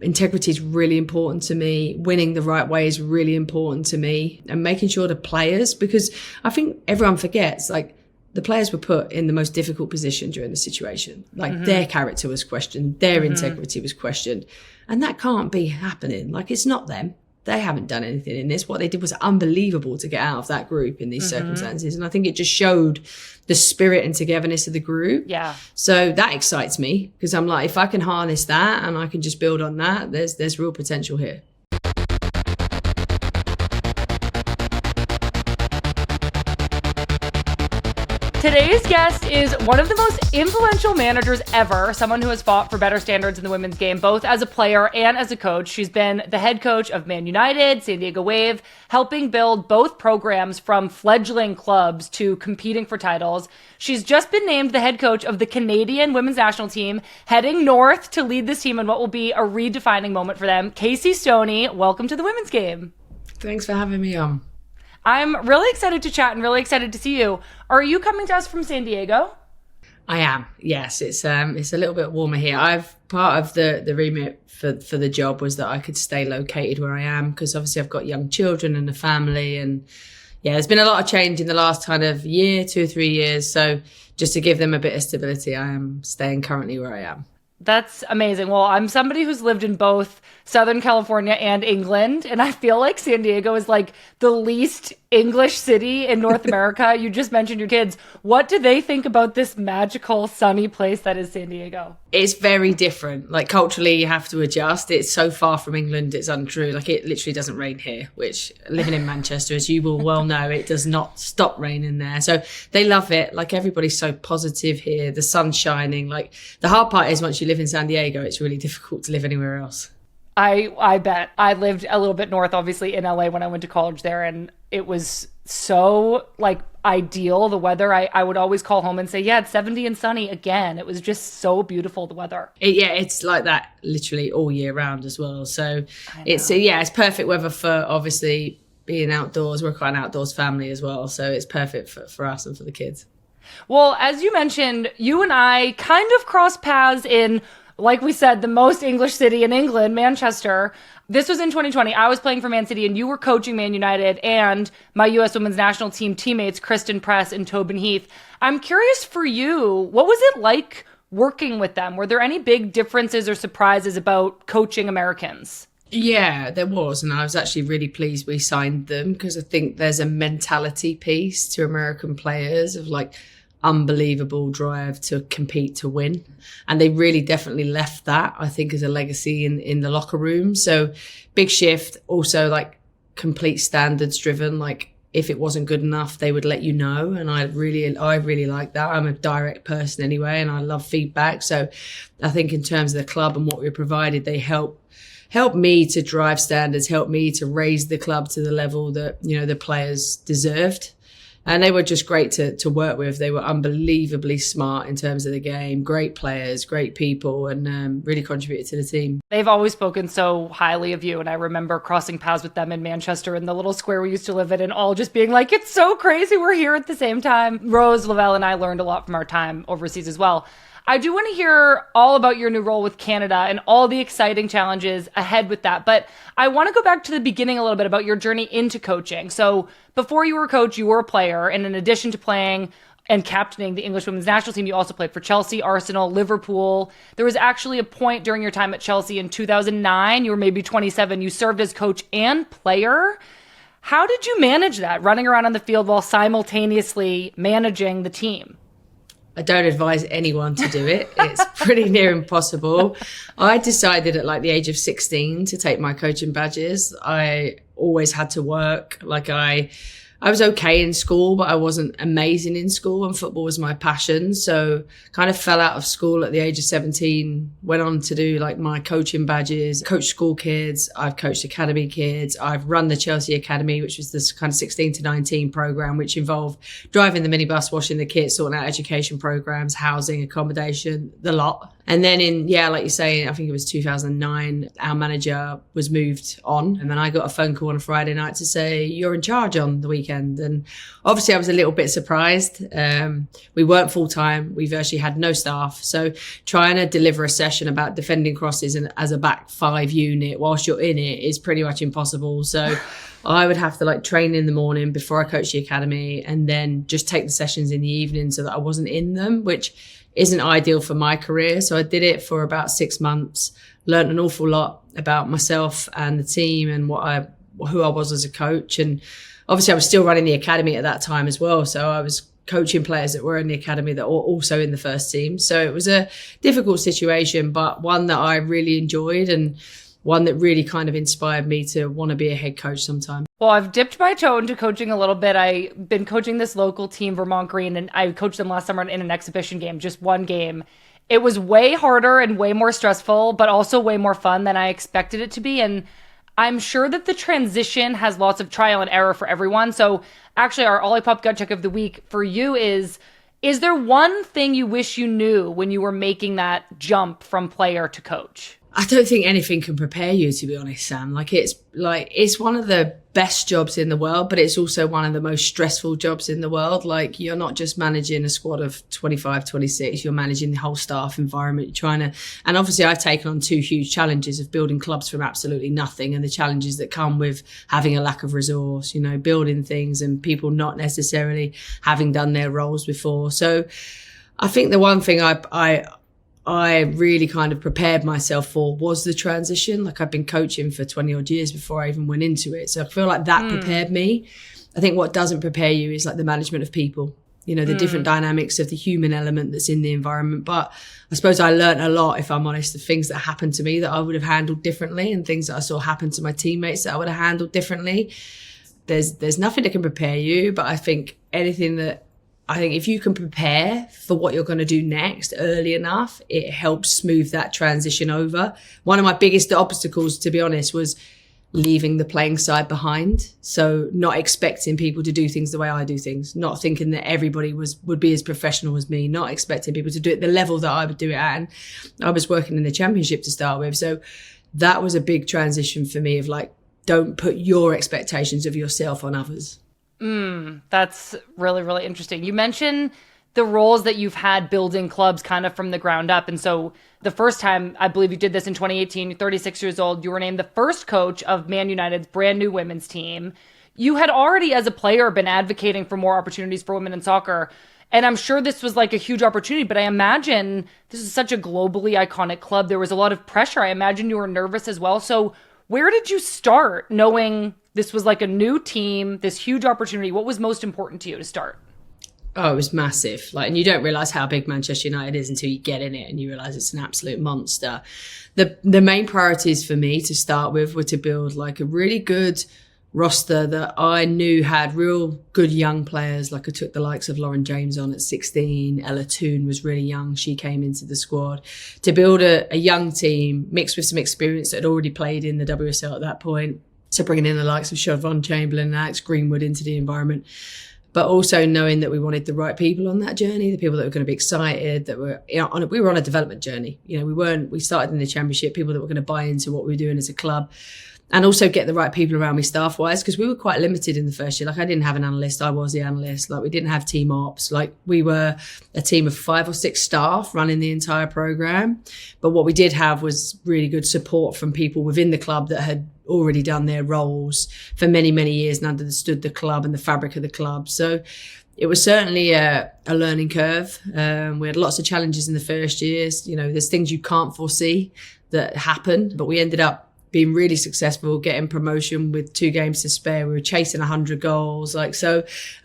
Integrity is really important to me. Winning the right way is really important to me, and making sure the players, because I think everyone forgets, like, the players were put in the most difficult position during the situation. Like, their character was questioned, their integrity was questioned, and that can't be happening. Like, it's not them. They haven't done anything in this. What they did was unbelievable to get out of that group in these circumstances. And I think it just showed the spirit and togetherness of the group. Yeah. So that excites me, because I'm like, if I can harness that and I can just build on that, there's real potential here. Today's guest is one of the most influential managers ever, someone who has fought for better standards in the women's game, both as a player and as a coach. She's been the head coach of Man United, San Diego Wave, helping build both programs from fledgling clubs to competing for titles. She's just been named the head coach of the Canadian women's national team, heading north to lead this team in what will be a redefining moment for them. Casey Stoney, welcome to the Women's Game. Thanks for having me on. I'm really excited to chat and really excited to see you. Are you coming to us from San Diego? I am, yes. It's a little bit warmer here. Part of the remit for the job was that I could stay located where I am, because obviously I've got young children and a family, and yeah, there's been a lot of change in the last kind of year, 2 or 3 years. So just to give them a bit of stability, I am staying currently where I am. That's amazing. Well, I'm somebody who's lived in both Southern California and England, and I feel like San Diego is like the least English city in North America. You just mentioned your kids. What do they think about this magical, sunny place that is San Diego? It's very different. Like, culturally, you have to adjust. It's so far from England, it's untrue. Like, it literally doesn't rain here, which, living in Manchester, as you will well know, it does not stop raining there. So they love it. Like, everybody's so positive here. The sun's shining. Like, the hard part is once you live in San Diego, it's really difficult to live anywhere else. I bet. I lived a little bit north, obviously, in LA when I went to college there, and it was so, like, ideal, the weather. I would always call home and say, yeah, it's 70 and sunny again. It was just so beautiful, the weather. It's like that literally all year round as well. So it's perfect weather for, obviously, being outdoors. We're quite an outdoors family as well, so it's perfect for us and for the kids. Well, as you mentioned, you and I kind of crossed paths in, like we said, the most English city in England, Manchester. This was in 2020. I was playing for Man City and you were coaching Man United and my U.S. women's national team teammates, Kristen Press and Tobin Heath. I'm curious for you, what was it like working with them? Were there any big differences or surprises about coaching Americans? Yeah, there was. And I was actually really pleased we signed them, because I think there's a mentality piece to American players of like unbelievable drive to compete, to win. And they really definitely left that, I think, as a legacy in the locker room. So big shift, also like complete standards driven. Like, if it wasn't good enough, they would let you know. And I really like that. I'm a direct person anyway, and I love feedback. So I think in terms of the club and what we provided, they help me to drive standards, help me to raise the club to the level that, you know, the players deserved. And they were just great to work with. They were unbelievably smart in terms of the game, great players, great people, and really contributed to the team. They've always spoken so highly of you. And I remember crossing paths with them in Manchester in the little square we used to live in, and all just being like, it's so crazy we're here at the same time. Rose Lavelle and I learned a lot from our time overseas as well. I do want to hear all about your new role with Canada and all the exciting challenges ahead with that. But I want to go back to the beginning a little bit about your journey into coaching. So before you were a coach, you were a player. And in addition to playing and captaining the English women's national team, you also played for Chelsea, Arsenal, Liverpool. There was actually a point during your time at Chelsea in 2009, you were maybe 27, you served as coach and player. How did you manage that, running around on the field while simultaneously managing the team? I don't advise anyone to do it. It's pretty near impossible. I decided at like the age of 16 to take my coaching badges. I always had to work. Like I was okay in school, but I wasn't amazing in school, and football was my passion. So kind of fell out of school at the age of 17, went on to do like my coaching badges, coached school kids. I've coached academy kids. I've run the Chelsea Academy, which was this kind of 16 to 19 program, which involved driving the minibus, washing the kits, sorting out education programs, housing, accommodation, the lot. And then like you say, I think it was 2009, our manager was moved on. And then I got a phone call on a Friday night to say, you're in charge on the weekend. weekend. And obviously I was a little bit surprised. We weren't full time. We virtually had no staff. So trying to deliver a session about defending crosses and as a back five unit whilst you're in it is pretty much impossible. So I would have to like train in the morning before I coach the academy and then just take the sessions in the evening so that I wasn't in them, which isn't ideal for my career. So I did it for about 6 months, learned an awful lot about myself and the team and who I was as a coach. And obviously I was still running the academy at that time as well. So I was coaching players that were in the academy that were also in the first team. So it was a difficult situation, but one that I really enjoyed and one that really kind of inspired me to want to be a head coach sometime. Well, I've dipped my toe into coaching a little bit. I've been coaching this local team, Vermont Green, and I coached them last summer in an exhibition game, just one game. It was way harder and way more stressful, but also way more fun than I expected it to be. And I'm sure that the transition has lots of trial and error for everyone. So actually, our Olipop gut check of the week for you is there one thing you wish you knew when you were making that jump from player to coach? I don't think anything can prepare you, to be honest, Sam. It's one of the best jobs in the world, but it's also one of the most stressful jobs in the world. Like, you're not just managing a squad of 25, 26, you're managing the whole staff environment. And obviously I've taken on two huge challenges of building clubs from absolutely nothing and the challenges that come with having a lack of resource, building things and people not necessarily having done their roles before. So I think the one thing I really kind of prepared myself for was the transition. Like, I've been coaching for 20 odd years before I even went into it. So I feel like that prepared me. I think what doesn't prepare you is like the management of people, the different dynamics of the human element that's in the environment. But I suppose I learned a lot, if I'm honest, of things that happened to me that I would have handled differently and things that I saw happen to my teammates that I would have handled differently. There's nothing that can prepare you, but I think if you can prepare for what you're going to do next early enough, it helps smooth that transition over. One of my biggest obstacles, to be honest, was leaving the playing side behind. So not expecting people to do things the way I do things, not thinking that everybody would be as professional as me, not expecting people to do it the level that I would do it at. And I was working in the championship to start with. So that was a big transition for me of like, don't put your expectations of yourself on others. That's really, really interesting. You mentioned the roles that you've had building clubs kind of from the ground up. And so the first time, I believe you did this in 2018, you're 36 years old, you were named the first coach of Man United's brand new women's team. You had already, as a player, been advocating for more opportunities for women in soccer. And I'm sure this was like a huge opportunity, but I imagine this is such a globally iconic club. There was a lot of pressure. I imagine you were nervous as well. So where did you start knowing this was like a new team, this huge opportunity? What was most important to you to start? Oh, it was massive. And you don't realize how big Manchester United is until you get in it and you realize it's an absolute monster. The main priorities for me to start with were to build like a really good roster that I knew had real good young players. Like, I took the likes of Lauren James on at 16. Ella Toon was really young. She came into the squad to build a young team mixed with some experience that had already played in the WSL at that point. So bringing in the likes of Siobhan Chamberlain and Alex Greenwood into the environment, but also knowing that we wanted the right people on that journey, the people that were going to be excited, that were, we were on a development journey. We started in the championship, people that were going to buy into what we were doing as a club. And also get the right people around me staff-wise, because we were quite limited in the first year. Like, I didn't have an analyst, I was the analyst. Like, we didn't have team ops. Like, we were a team of 5 or 6 staff running the entire program. But what we did have was really good support from people within the club that had already done their roles for many, many years and understood the club and the fabric of the club. So it was certainly a learning curve. We had lots of challenges in the first years. There's things you can't foresee that happen, but we ended up being really successful, getting promotion with 2 games to spare. We were chasing 100 goals. And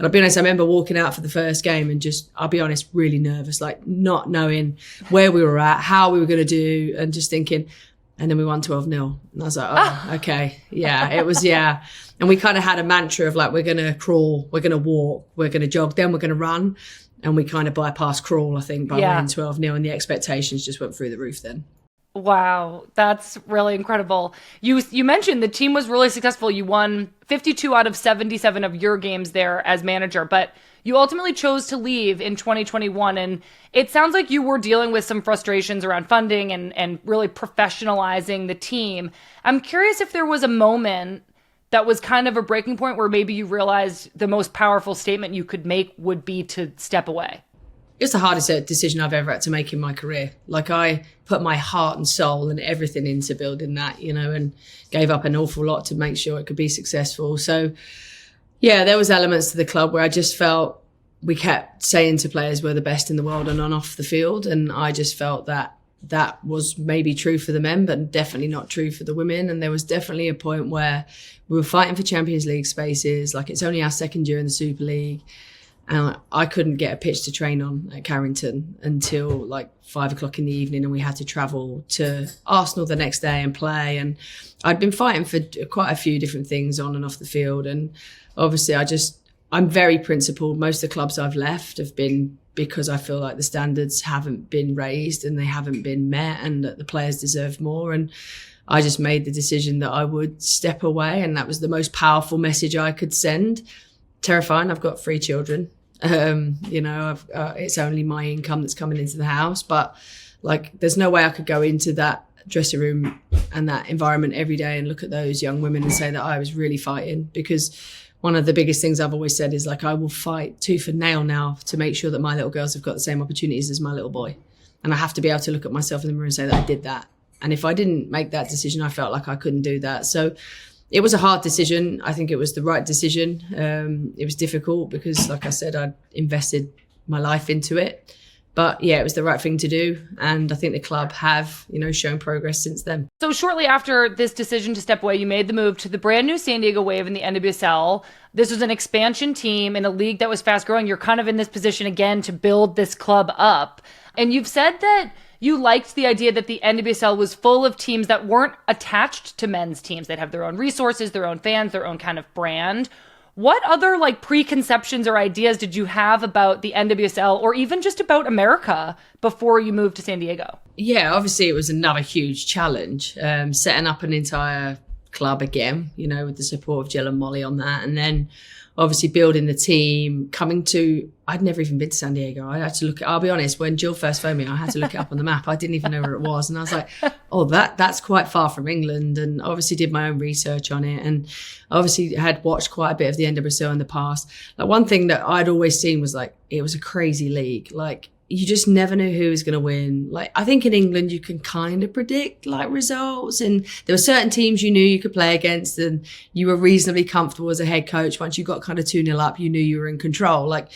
I'll be honest, I remember walking out for the first game and I'll be honest, really nervous, like not knowing where we were at, how we were going to do, and just thinking, and then we won 12-0. And I was like, okay. Yeah, it was, yeah. And we kind of had a mantra of like, we're going to crawl, we're going to walk, we're going to jog, then we're going to run. And we kind of bypassed crawl, I think, by winning 12-0. And the expectations just went through the roof then. Wow, that's really incredible. You mentioned the team was really successful. You won 52 out of 77 of your games there as manager, but you ultimately chose to leave in 2021. And it sounds like you were dealing with some frustrations around funding and really professionalizing the team. I'm curious if there was a moment that was kind of a breaking point where maybe you realized the most powerful statement you could make would be to step away? It's the hardest decision I've ever had to make in my career. Like, I put my heart and soul and everything into building that, you know, and gave up an awful lot to make sure it could be successful. So, yeah, there was elements to the club where I just felt we kept saying to players we're the best in the world and on off the field. And I just felt that that was maybe true for the men, but definitely not true for the women. And there was definitely a point where we were fighting for Champions League spaces. Like, it's only our second year in the Super League. And I couldn't get a pitch to train on at Carrington until like 5 o'clock in the evening, and we had to travel to Arsenal the next day and play. And I'd been fighting for quite a few different things on and off the field. And obviously I'm very principled. Most of the clubs I've left have been because I feel like the standards haven't been raised and they haven't been met, and that the players deserve more. And I just made the decision that I would step away, and that was the most powerful message I could send. Terrifying. I've got 3 children. You know, it's only my income that's coming into the house, but like, there's no way I could go into that dressing room and that environment every day and look at those young women and say that I was really fighting. Because one of the biggest things I've always said is, like, I will fight tooth and nail now to make sure that my little girls have got the same opportunities as my little boy. And I have to be able to look at myself in the mirror and say that I did that. And if I didn't make that decision, I felt like I couldn't do that. So it was a hard decision. I think it was the right decision. It was difficult because, like I said, I'd invested my life into it. But yeah, it was the right thing to do. And I think the club have, you know, shown progress since then. So shortly after this decision to step away, you made the move to the brand new San Diego Wave in the NWSL. This was an expansion team in a league that was fast growing. You're kind of in this position again to build this club up. And you've said that you liked the idea that the NWSL was full of teams that weren't attached to men's teams. They'd have their own resources, their own fans, their own kind of brand. What other like preconceptions or ideas did you have about the NWSL, or even just about America, before you moved to San Diego? Yeah, obviously it was another huge challenge, setting up an entire club again, you know, with the support of Jill and Molly on that. And then obviously building the team, I'd never even been to San Diego. I had to look, I'll be honest, when Jill first phoned me, I had to look it up on the map. I didn't even know where it was. And I was like, oh, that's quite far from England. And obviously did my own research on it. And obviously had watched quite a bit of the NWSL in the past. Like, one thing that I'd always seen was, like, it was a crazy league. Like, you just never knew who was going to win. Like, I think in England, you can kind of predict like results, and there were certain teams you knew you could play against and you were reasonably comfortable as a head coach. Once you got kind of 2-0 up, you knew you were in control. Like,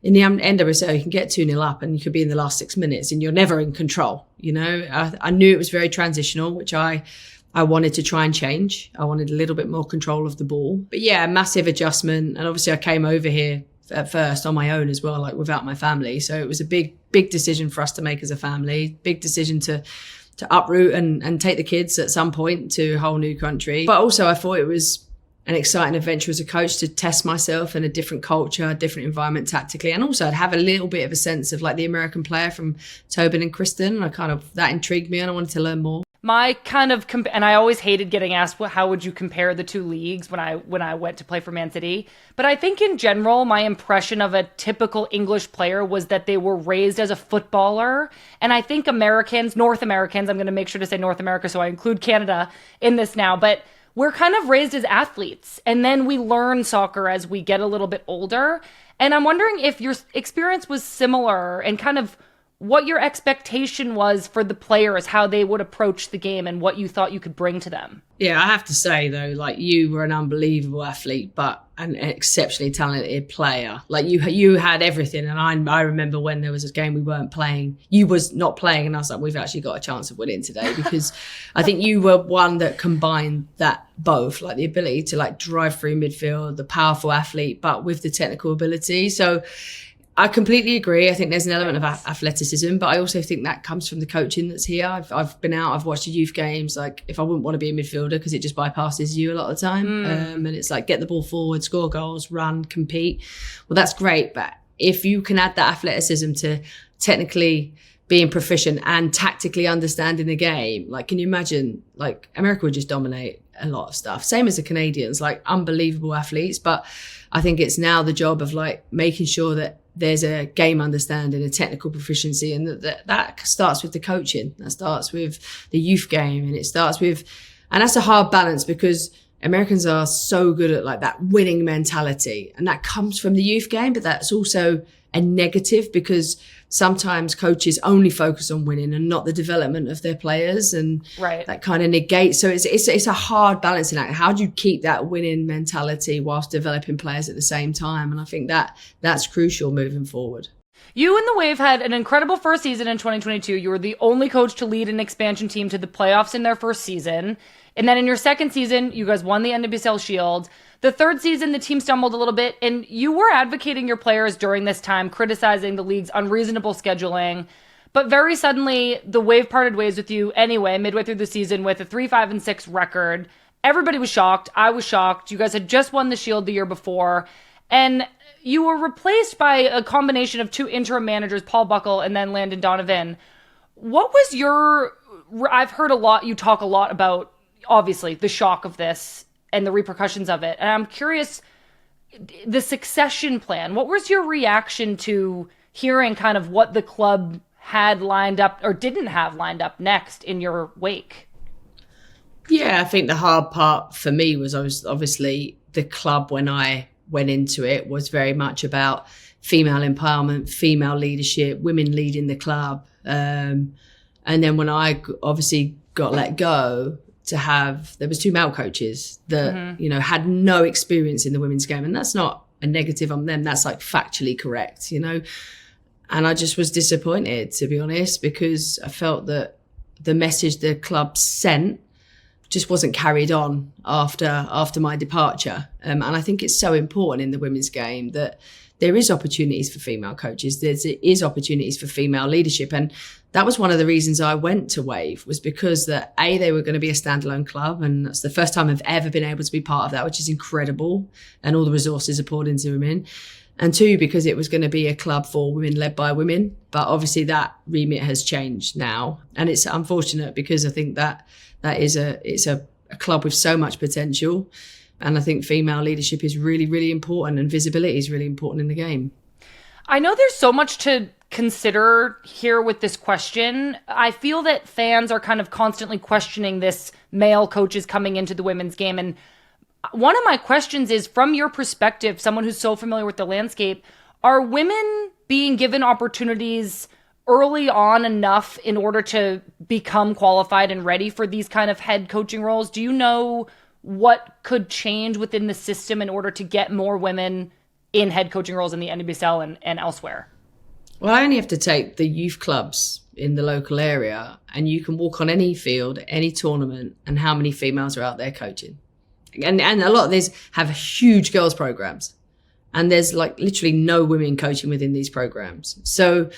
in the NWSL, you can get 2-0 up and you could be in the last 6 minutes and you're never in control. You know, I knew it was very transitional, which I wanted to try and change. I wanted a little bit more control of the ball. But yeah, massive adjustment. And obviously I came over here at first on my own as well, like without my family. So it was a big decision for us to make as a family, big decision to uproot and take the kids at some point to a whole new country. But also I thought it was an exciting adventure as a coach to test myself in a different culture, different environment tactically. And also I'd have a little bit of a sense of like the American player from Tobin and Kristen. That intrigued me and I wanted to learn more. My kind of, and I always hated getting asked, how would you compare the two leagues when I went to play for Man City? But I think in general, my impression of a typical English player was that they were raised as a footballer. And I think North Americans, I'm going to make sure to say North America, so I include Canada in this now, but we're kind of raised as athletes. And then we learn soccer as we get a little bit older. And I'm wondering if your experience was similar and kind of what your expectation was for the players, how they would approach the game and what you thought you could bring to them. Yeah, I have to say though, like, you were an unbelievable athlete, but an exceptionally talented player. Like, you had everything. And I remember when there was a game we weren't playing, you was not playing, and I was like, we've actually got a chance of winning today, because I think you were one that combined that both, like the ability to like drive through midfield, the powerful athlete, but with the technical ability. So I completely agree. I think there's an element of athleticism, but I also think that comes from the coaching that's here. I've been out, I've watched the youth games. Like, if I wouldn't want to be a midfielder, because it just bypasses you a lot of the time. And it's like, get the ball forward, score goals, run, compete. Well, that's great. But if you can add that athleticism to technically being proficient and tactically understanding the game, like, can you imagine, like, America would just dominate a lot of stuff. Same as the Canadians, like, unbelievable athletes. But I think it's now the job of like making sure that there's a game understanding, a technical proficiency, and that starts with the coaching. That starts with the youth game, and it starts with, and that's a hard balance, because Americans are so good at like that winning mentality, and that comes from the youth game, but that's also a negative because sometimes coaches only focus on winning and not the development of their players, and that kind of negates. So it's a hard balancing act. How do you keep that winning mentality whilst developing players at the same time? And I think that's crucial moving forward. You and the Wave had an incredible first season in 2022. You were the only coach to lead an expansion team to the playoffs in their first season. And then in your second season, you guys won the NWSL Shield. The third season, the team stumbled a little bit, and you were advocating your players during this time, criticizing the league's unreasonable scheduling. But very suddenly, the Wave parted ways with you anyway, midway through the season with a 3-5-6 record. Everybody was shocked. I was shocked. You guys had just won the Shield the year before. And you were replaced by a combination of two interim managers, Paul Buckle and then Landon Donovan. What was I've heard you talk a lot about, obviously, the shock of this and the repercussions of it. And I'm curious, the succession plan, what was your reaction to hearing kind of what the club had lined up or didn't have lined up next in your wake? Yeah, I think the hard part for me was obviously the club when I went into it was very much about female empowerment, female leadership, women leading the club. And then when I obviously got let go, there was two male coaches that, had no experience in the women's game. And that's not a negative on them. That's like factually correct, And I just was disappointed, to be honest, because I felt that the message the club sent just wasn't carried on after my departure. And I think it's so important in the women's game that there is opportunities for female coaches. There is opportunities for female leadership. And that was one of the reasons I went to Wave, was because they were going to be a standalone club. And that's the first time I've ever been able to be part of that, which is incredible. And all the resources are poured into women. And two, because it was going to be a club for women led by women. But obviously that remit has changed now. And it's unfortunate because I think it's a club with so much potential. And I think female leadership is really, really important, and visibility is really important in the game. I know there's so much to consider here with this question. I feel that fans are kind of constantly questioning this male coaches coming into the women's game. And one of my questions is, from your perspective, someone who's so familiar with the landscape, are women being given opportunities early on enough in order to become qualified and ready for these kind of head coaching roles? Do you know what could change within the system in order to get more women in head coaching roles in the NWSL and elsewhere? Well, I only have to take the youth clubs in the local area, and you can walk on any field, any tournament, and how many females are out there coaching. And a lot of these have huge girls programs, and there's like literally no women coaching within these programs. So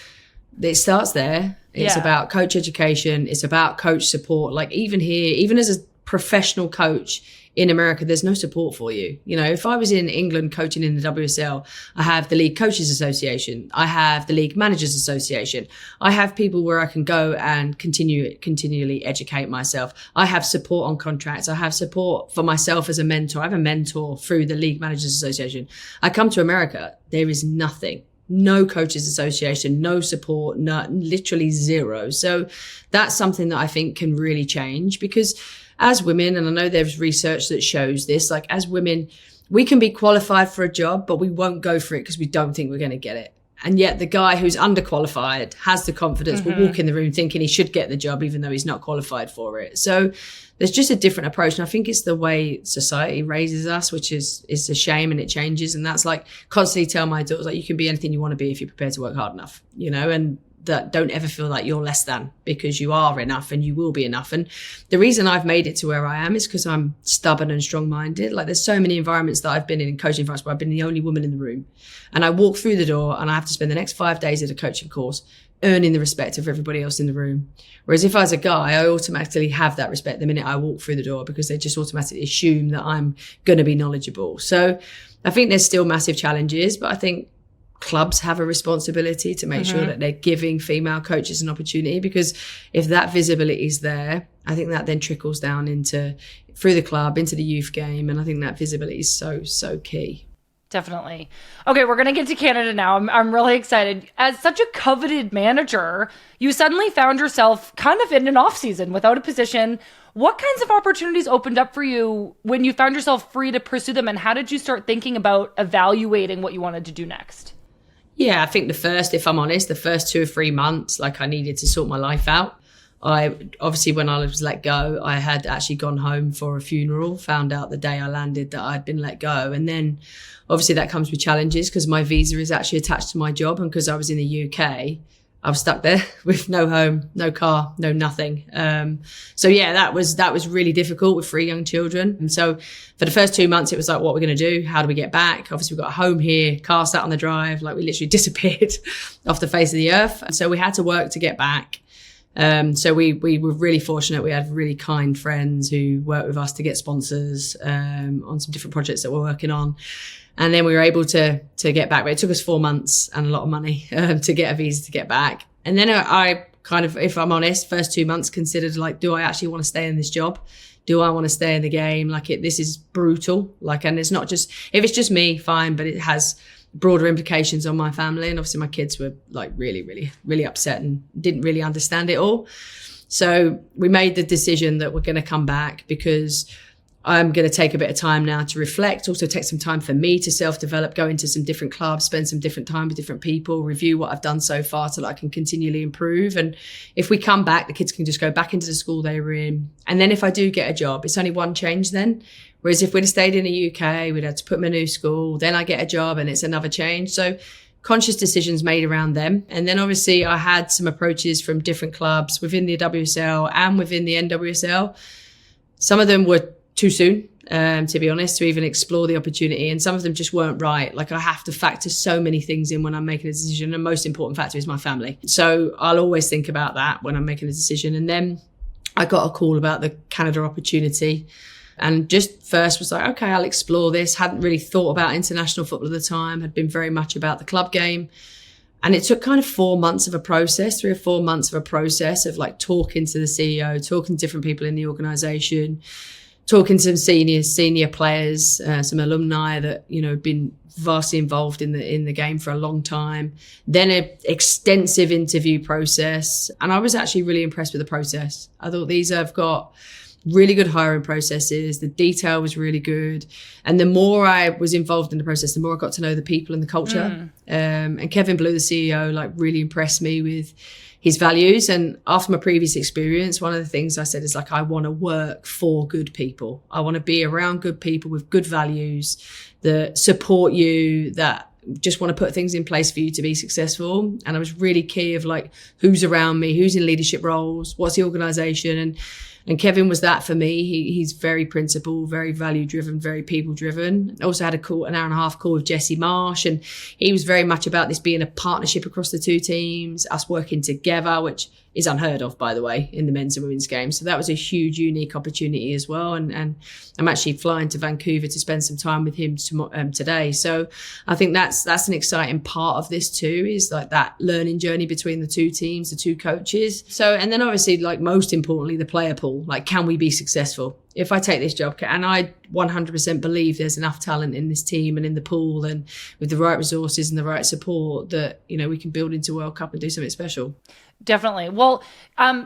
it starts there. It's about coach education. It's about coach support. Like even here, even as a professional coach in America, there's no support for you. If I was in England coaching in the WSL, I have the League Coaches Association. I have the League Managers Association. I have people where I can go and continually educate myself. I have support on contracts. I have support for myself as a mentor. I have a mentor through the League Managers Association. I come to America, there is nothing. No coaches association, no support, literally zero. So that's something that I think can really change, because as women, and I know there's research that shows this, like as women, we can be qualified for a job, but we won't go for it because we don't think we're going to get it. And yet the guy who's underqualified has the confidence, will walk in the room thinking he should get the job, even though he's not qualified for it. So there's just a different approach. And I think it's the way society raises us, which is a shame, and it changes. And that's like constantly tell my daughters, like, you can be anything you want to be if you're prepared to work hard enough, and that don't ever feel like you're less than, because you are enough and you will be enough. And the reason I've made it to where I am is because I'm stubborn and strong-minded. Like there's so many environments that I've been in coaching environments where I've been the only woman in the room, and I walk through the door and I have to spend the next 5 days at a coaching course earning the respect of everybody else in the room. Whereas if I was a guy, I automatically have that respect the minute I walk through the door, because they just automatically assume that I'm going to be knowledgeable. So I think there's still massive challenges, but I think clubs have a responsibility to make sure that they're giving female coaches an opportunity, because if that visibility is there, I think that then trickles down through the club into the youth game. And I think that visibility is so key. Definitely. Okay, we're going to get to Canada now. I'm really excited. As such a coveted manager, you suddenly found yourself kind of in an off season without a position. What kinds of opportunities opened up for you when you found yourself free to pursue them? And how did you start thinking about evaluating what you wanted to do next? Yeah, I think if I'm honest, the first 2 or 3 months, like I needed to sort my life out. Obviously, when I was let go, I had actually gone home for a funeral, found out the day I landed that I'd been let go. And then obviously that comes with challenges because my visa is actually attached to my job. And because I was in the UK, I was stuck there with no home, no car, no nothing. So yeah, that was really difficult with 3 young children. And so for the first 2 months, it was like, what we're going to do? How do we get back? Obviously, we've got a home here, car sat on the drive. Like we literally disappeared off the face of the earth. And so we had to work to get back. So we were really fortunate. We had really kind friends who worked with us to get sponsors on some different projects that we're working on. And then we were able to get back. But it took us 4 months and a lot of money to get a visa to get back. And then I kind of, if I'm honest, first 2 months considered like, do I actually want to stay in this job? Do I want to stay in the game? Like this is brutal. Like, and it's not just, if it's just me, fine, but it has broader implications on my family. And obviously my kids were like really, really, really upset and didn't really understand it all. So we made the decision that we're going to come back because I'm going to take a bit of time now to reflect, also take some time for me to self-develop, go into some different clubs, spend some different time with different people, review what I've done so far so that I can continually improve. And if we come back, the kids can just go back into the school they were in. And then if I do get a job, it's only one change then. Whereas if we'd have stayed in the UK, we'd have to put them in a new school, then I get a job and it's another change. So conscious decisions made around them. And then obviously I had some approaches from different clubs within the WSL and within the NWSL. Some of them were too soon, to be honest, to even explore the opportunity. And some of them just weren't right. Like I have to factor so many things in when I'm making a decision. And the most important factor is my family. So I'll always think about that when I'm making a decision. And then I got a call about the Canada opportunity. And just first was like, okay, I'll explore this. Hadn't really thought about international football at the time, had been very much about the club game. And it took kind of 4 months of a process, 3 or 4 months of a process of like talking to the CEO, talking to different people in the organisation, talking to some senior players, some alumni that, you know, been vastly involved in the game for a long time. Then an extensive interview process. And I was actually really impressed with the process. I thought these have got really good hiring processes. The detail was really good. And the more I was involved in the process, the more I got to know the people and the culture. And Kevin Blue, the CEO, like really impressed me with his values. And after my previous experience, one of the things I said is like, I want to work for good people. I want to be around good people with good values that support you, that just want to put things in place for you to be successful. And I was really key of like, who's around me, who's in leadership roles, what's the organization. And Kevin was that for me. He's very principled, very value driven, very people driven. I also had an hour and a half call with Jesse Marsh, and he was very much about this being a partnership across the two teams, us working together, which is unheard of, by the way, in the men's and women's game. So that was a huge, unique opportunity as well. And I'm actually flying to Vancouver to spend some time with him today. So I think that's an exciting part of this too, is like that learning journey between the two teams, the two coaches. So, and then obviously, like most importantly, the player pool, like, can we be successful? If I take this job, and I 100% believe there's enough talent in this team and in the pool and with the right resources and the right support that, you know, we can build into World Cup and do something special. Definitely. Well,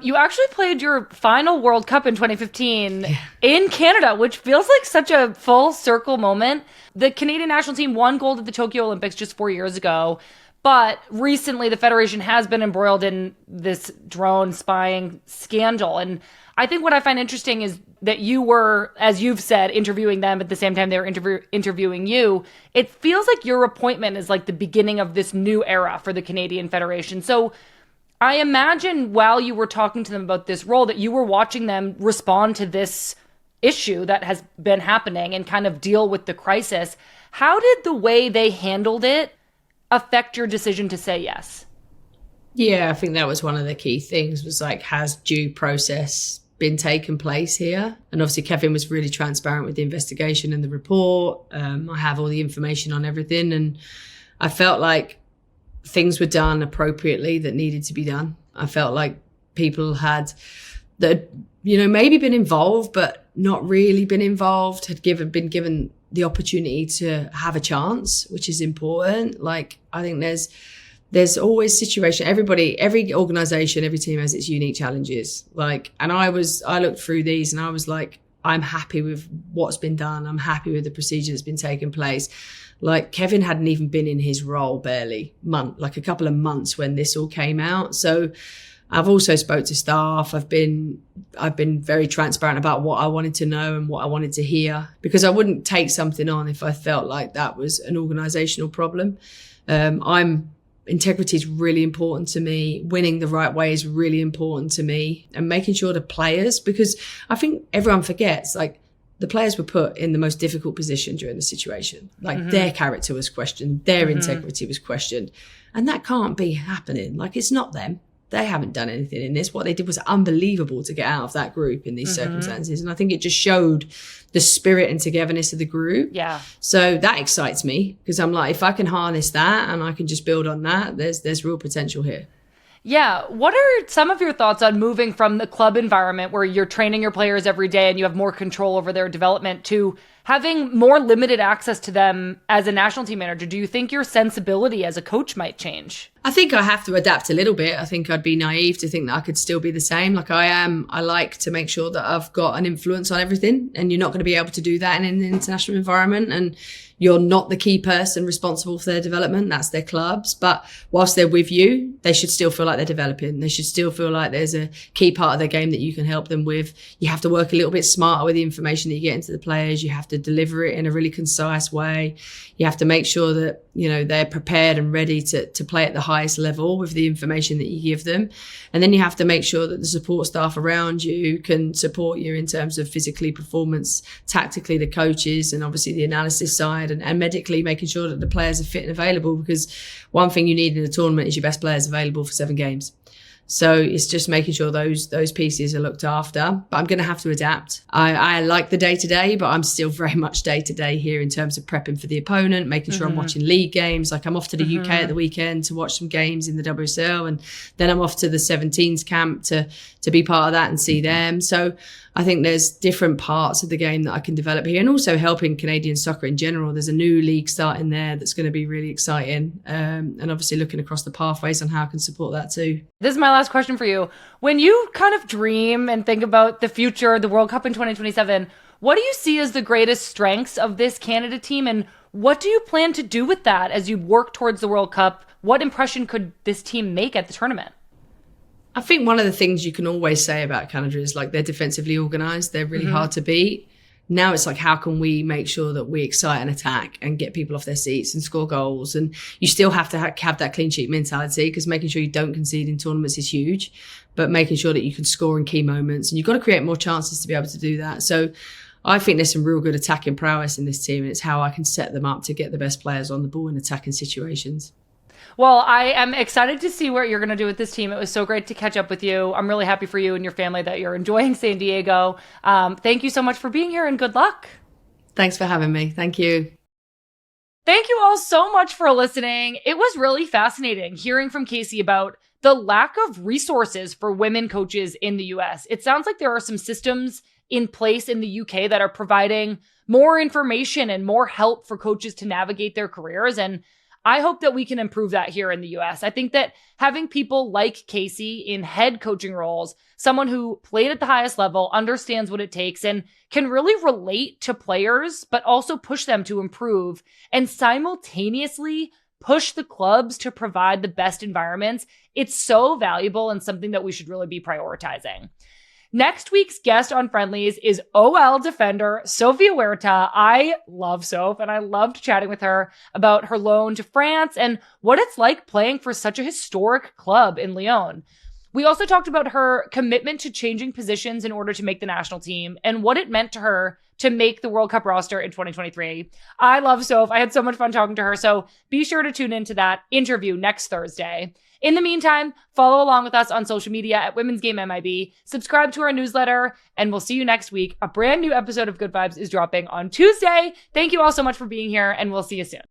you actually played your final World Cup in 2015 in Canada, which feels like such a full circle moment. The Canadian national team won gold at the Tokyo Olympics just 4 years ago. But recently the Federation has been embroiled in this drone spying scandal. And I think what I find interesting is that you were, as you've said, interviewing them at the same time they were interviewing you. It feels like your appointment is like the beginning of this new era for the Canadian Federation. So I imagine while you were talking to them about this role that you were watching them respond to this issue that has been happening and kind of deal with the crisis. How did the way they handled it affect your decision to say yes? Yeah, I think that was one of the key things, was like, has due process been taking place here? And obviously Kevin was really transparent with the investigation and the report. I have all the information on everything, and I felt like things were done appropriately that needed to be done. I felt like people had that, you know, maybe been involved, but not really been involved, been given the opportunity to have a chance, which is important. Like, I think there's always situation. Every organization, every team has its unique challenges. Like, and I looked through these and I was like, I'm happy with what's been done. I'm happy with the procedure that's been taking place. Like, Kevin hadn't even been in his role barely like a couple of months when this all came out. So I've also spoke to staff. I've been very transparent about what I wanted to know and what I wanted to hear, because I wouldn't take something on if I felt like that was an organizational problem. Integrity is really important to me. Winning the right way is really important to me, and making sure the players, because I think everyone forgets, like, the players were put in the most difficult position during the situation. Like, their character was questioned, their integrity was questioned, and that can't be happening. Like, it's not them. They haven't done anything in this. What they did was unbelievable to get out of that group in these circumstances. And I think it just showed the spirit and togetherness of the group. Yeah. So that excites me, because I'm like, if I can harness that and I can just build on that, there's real potential here. Yeah. What are some of your thoughts on moving from the club environment where you're training your players every day and you have more control over their development to having more limited access to them as a national team manager? Do you think your sensibility as a coach might change? I think I have to adapt a little bit. I think I'd be naive to think that I could still be the same. Like, I like to make sure that I've got an influence on everything, and you're not going to be able to do that in an international environment. And you're not the key person responsible for their development. That's their clubs. But whilst they're with you, they should still feel like they're developing. They should still feel like there's a key part of their game that you can help them with. You have to work a little bit smarter with the information that you get into the players. You have to deliver it in a really concise way. You have to make sure that, they're prepared and ready to play at the highest level with the information that you give them. And then you have to make sure that the support staff around you can support you in terms of physically, performance, tactically, the coaches, and obviously the analysis side, and medically making sure that the players are fit and available, because one thing you need in a tournament is your best players available for 7 games. So it's just making sure those pieces are looked after. But I'm going to have to adapt. I like the day-to-day, but I'm still very much day-to-day here in terms of prepping for the opponent, making sure I'm watching league games. Like, I'm off to the UK at the weekend to watch some games in the WSL, and then I'm off to the 17s camp to be part of that and see them. So I think there's different parts of the game that I can develop here, and also helping Canadian soccer in general. There's a new league starting there that's going to be really exciting, and obviously looking across the pathways on how I can support that too. This is my last question for you. When you kind of dream and think about the future, the World Cup in 2027, what do you see as the greatest strengths of this Canada team, and what do you plan to do with that as you work towards the World Cup? What impression could this team make at the tournament? I think one of the things you can always say about Canada is, like, they're defensively organised. They're really hard to beat. Now it's like, how can we make sure that we excite and attack and get people off their seats and score goals? And you still have to have that clean sheet mentality, because making sure you don't concede in tournaments is huge, but making sure that you can score in key moments, and you've got to create more chances to be able to do that. So I think there's some real good attacking prowess in this team, and it's how I can set them up to get the best players on the ball in attacking situations. Well, I am excited to see what you're going to do with this team. It was so great to catch up with you. I'm really happy for you and your family that you're enjoying San Diego. Thank you so much for being here, and good luck. Thanks for having me. Thank you. Thank you all so much for listening. It was really fascinating hearing from Casey about the lack of resources for women coaches in the US. It sounds like there are some systems in place in the UK that are providing more information and more help for coaches to navigate their careers, and I hope that we can improve that here in the US. I think that having people like Casey in head coaching roles, someone who played at the highest level, understands what it takes, and can really relate to players, but also push them to improve and simultaneously push the clubs to provide the best environments, it's so valuable and something that we should really be prioritizing. Next week's guest on Friendlies is OL defender Sofia Huerta. I love Soph, and I loved chatting with her about her loan to France and what it's like playing for such a historic club in Lyon. We also talked about her commitment to changing positions in order to make the national team and what it meant to her to make the World Cup roster in 2023. I love Soph. I had so much fun talking to her, so be sure to tune into that interview next Thursday. In the meantime, follow along with us on social media at Women's Game MIB, subscribe to our newsletter, and we'll see you next week. A brand new episode of Good Vibes is dropping on Tuesday. Thank you all so much for being here, and we'll see you soon.